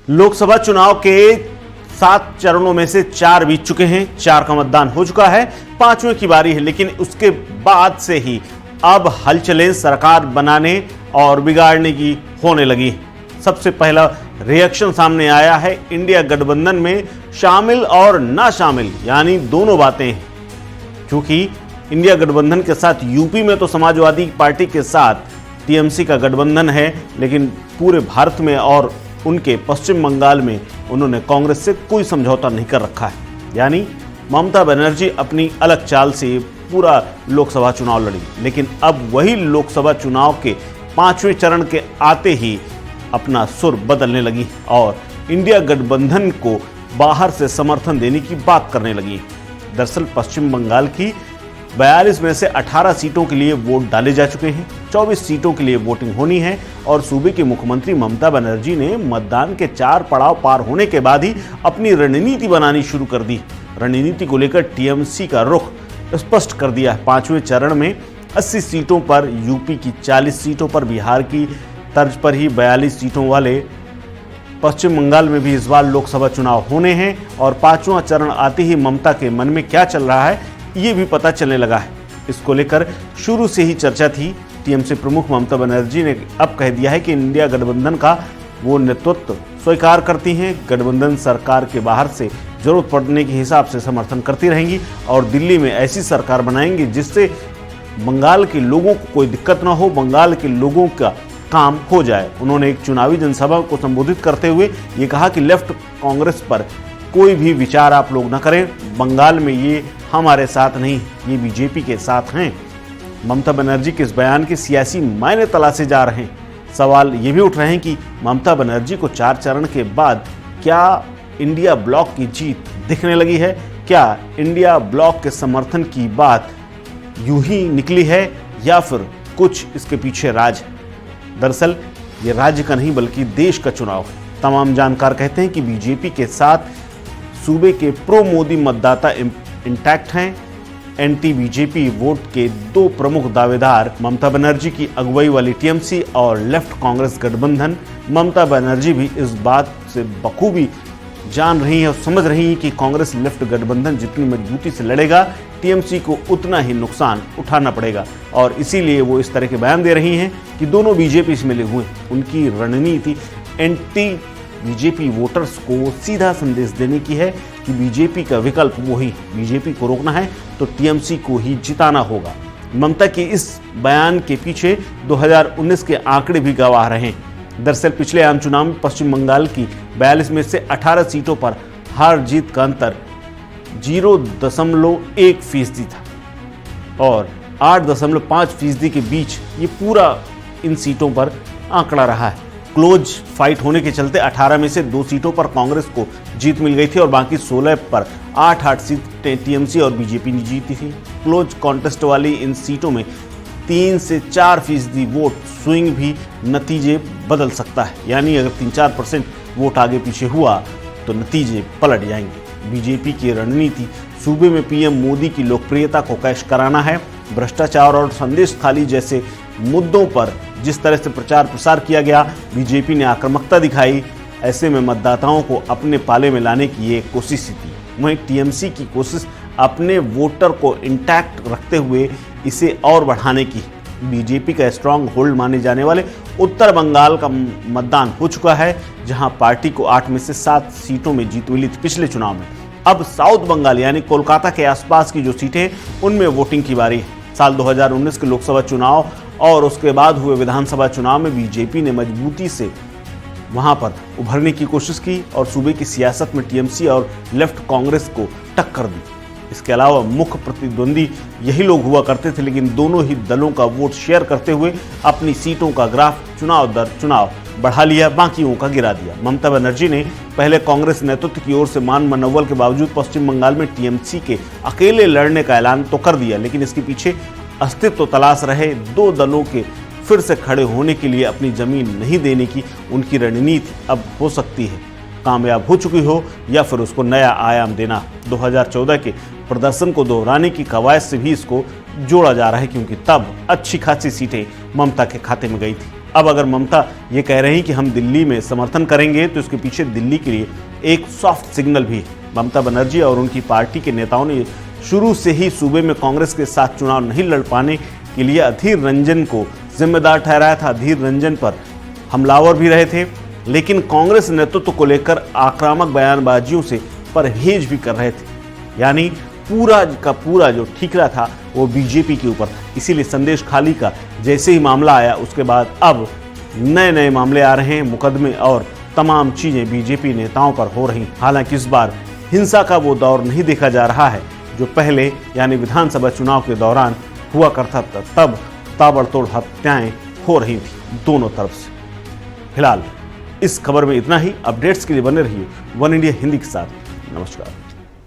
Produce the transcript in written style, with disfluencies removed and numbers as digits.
लोकसभा चुनाव के 7 चरणों में से 4 बीत चुके हैं, 4 का मतदान हो चुका है, 5वें की बारी है। लेकिन उसके बाद से ही अब हलचलें सरकार बनाने और बिगाड़ने की होने लगी। सबसे पहला रिएक्शन सामने आया है इंडिया गठबंधन में शामिल और ना शामिल, यानी दोनों बातें। क्योंकि इंडिया गठबंधन के साथ यूपी में तो समाजवादी पार्टी के साथ टीएमसी का गठबंधन है, लेकिन पूरे भारत में और उनके पश्चिम बंगाल में उन्होंने कांग्रेस से कोई समझौता नहीं कर रखा है। यानी ममता बनर्जी अपनी अलग चाल से पूरा लोकसभा चुनाव लड़ी। लेकिन अब वही लोकसभा चुनाव के 5वें चरण के आते ही अपना सुर बदलने लगी और इंडिया गठबंधन को बाहर से समर्थन देने की बात करने लगी। दरअसल पश्चिम बंगाल की 42 में से 18 सीटों के लिए वोट डाले जा चुके हैं, 24 सीटों के लिए वोटिंग होनी है और सूबे के मुख्यमंत्री ममता बनर्जी ने मतदान के 4 पड़ाव पार होने के बाद ही अपनी रणनीति बनानी शुरू कर दी। रणनीति को लेकर टीएमसी का रुख स्पष्ट कर दिया है। 5वें चरण में 80 सीटों पर, यूपी की 40 सीटों पर, बिहार की तर्ज पर ही 42 सीटों वाले पश्चिम बंगाल में भी इस बार लोकसभा चुनाव होने हैं और 5वां चरण आते ही ममता के मन में क्या चल रहा है ये भी पता चलने लगा है। इसको लेकर शुरू से ही चर्चा थी। टीएमसी प्रमुख ममता बनर्जी ने अब कह दिया है कि इंडिया गठबंधन का वो नेतृत्व स्वीकार करती हैं। गठबंधन सरकार के बाहर से जरूरत पड़ने के हिसाब से समर्थन करती रहेंगी और दिल्ली में ऐसी सरकार बनाएंगी जिससे बंगाल के लोगों को कोई दिक्कत ना हो, बंगाल के लोगों का काम हो जाए। उन्होंने एक चुनावी जनसभा को संबोधित करते हुए ये कहा कि लेफ्ट कांग्रेस पर कोई भी विचार आप लोग न करें, बंगाल में ये हमारे साथ नहीं, ये बीजेपी के साथ हैं। ममता बनर्जी के इस बयान के सियासी मायने तलाशे जा रहे हैं। सवाल ये भी उठ रहे हैं कि ममता बनर्जी को 4 चरण के बाद क्या इंडिया ब्लॉक की जीत दिखने लगी है? क्या इंडिया ब्लॉक के समर्थन की बात यूं ही निकली है या फिर कुछ इसके पीछे राज है? दरअसल ये राज्य का नहीं बल्कि देश का चुनाव है। तमाम जानकार कहते हैं कि बीजेपी के साथ सूबे के प्रो मोदी मतदाता इंटैक्ट हैं। एंटी बीजेपी वोट के 2 प्रमुख दावेदार ममता बनर्जी की अगुवाई वाली टीएमसी और लेफ्ट कांग्रेस गठबंधन। ममता बनर्जी भी इस बात से बखूबी जान रही है और समझ रही है कि कांग्रेस लेफ्ट गठबंधन जितनी मजबूती से लड़ेगा, टीएमसी को उतना ही नुकसान उठाना पड़ेगा और इसीलिए वो इस तरह के बयान दे रही हैं कि दोनों बीजेपी से मिले हुए। उनकी रणनीति एंटी बीजेपी वोटर्स को सीधा संदेश देने की है कि बीजेपी का विकल्प वही, बीजेपी को रोकना है तो टीएमसी को ही जिताना होगा। ममता के इस बयान के पीछे 2019 के आंकड़े भी गवाह रहे हैं। दरअसल पिछले आम चुनाव में पश्चिम बंगाल की 42 में से 18 सीटों पर हार जीत का अंतर 0.1% था और 8.5% के बीच ये पूरा इन सीटों पर आंकड़ा रहा है। क्लोज फाइट होने के चलते 18 में से 2 सीटों पर कांग्रेस को जीत मिल गई थी और बाकी 16 पर 8 सीटें टीएमसी और बीजेपी ने जीती थी। क्लोज कॉन्टेस्ट वाली इन सीटों में 3 से 4% वोट स्विंग भी नतीजे बदल सकता है। यानी अगर 3-4% वोट आगे पीछे हुआ तो नतीजे पलट जाएंगे। बीजेपी की रणनीति सूबे में पीएम मोदी की लोकप्रियता को कैश कराना है। भ्रष्टाचार और संदेश खाली जैसे मुद्दों पर जिस तरह से प्रचार प्रसार किया गया, बीजेपी ने आक्रामकता दिखाई। ऐसे में मतदाताओं को अपने पाले में लाने की ये कोशिश थी। वहीं टीएमसी की कोशिश अपने वोटर को इंटैक्ट रखते हुए इसे और बढ़ाने की। बीजेपी का स्ट्रांग होल्ड माने जाने वाले उत्तर बंगाल का मतदान हो चुका है, जहां पार्टी को 8 में से 7 सीटों में जीत मिली थी पिछले चुनाव में। अब साउथ बंगाल यानी कोलकाता के आसपास की जो सीटें हैं उनमें वोटिंग की बारी है। साल 2019 के लोकसभा चुनाव और उसके बाद हुए विधानसभा चुनाव में बीजेपी ने मजबूती से वहां पर उभरने की कोशिश की और सूबे की सियासत में टीएमसी और लेफ्ट कांग्रेस को टक्कर दी। इसके अलावा मुख्य प्रतिद्वंदी यही लोग हुआ करते थे, लेकिन दोनों ही दलों का वोट शेयर करते हुए अपनी सीटों का ग्राफ चुनाव दर चुनाव बढ़ा लिया, बाकियों का गिरा दिया। ममता बनर्जी ने पहले कांग्रेस नेतृत्व की ओर से मान मनोबल के बावजूद पश्चिम बंगाल में टीएमसी के अकेले लड़ने का ऐलान तो कर दिया, लेकिन इसके पीछे अस्तित्व तलाश रहे 2 दलों के फिर से खड़े होने के लिए अपनी जमीन नहीं देने की उनकी रणनीति अब हो सकती है कामयाब हो चुकी हो या फिर उसको नया आयाम देना। 2014 के प्रदर्शन को दोहराने की कवायद से भी इसको जोड़ा जा रहा है, क्योंकि तब अच्छी खासी सीटें ममता के खाते में गई थी। अब अगर ममता ये कह रही कि हम दिल्ली में समर्थन करेंगे तो इसके पीछे दिल्ली के लिए एक सॉफ्ट सिग्नल भी है। ममता बनर्जी और उनकी पार्टी के नेताओं ने शुरू से ही सूबे में कांग्रेस के साथ चुनाव नहीं लड़ पाने के लिए अधीर रंजन को जिम्मेदार ठहराया था। अधीर रंजन पर हमलावर भी रहे थे, लेकिन कांग्रेस नेतृत्व को लेकर आक्रामक बयानबाजियों से परहेज भी कर रहे थे। यानी पूरा का पूरा जो ठीकरा था वो बीजेपी के ऊपर था। इसीलिए संदेश खाली का जैसे ही मामला आया उसके बाद अब नए नए मामले आ रहे हैं, मुकदमे और तमाम चीजें बीजेपी नेताओं पर हो रही। हालांकि इस बार हिंसा का वो दौर नहीं देखा जा रहा है जो पहले यानी विधानसभा चुनाव के दौरान हुआ करता था। तब ताबड़तोड़ हत्याएं हो रही थी दोनों तरफ से। फिलहाल इस खबर में इतना ही। अपडेट्स के लिए बने रहिए वन इंडिया हिंदी के साथ। नमस्कार।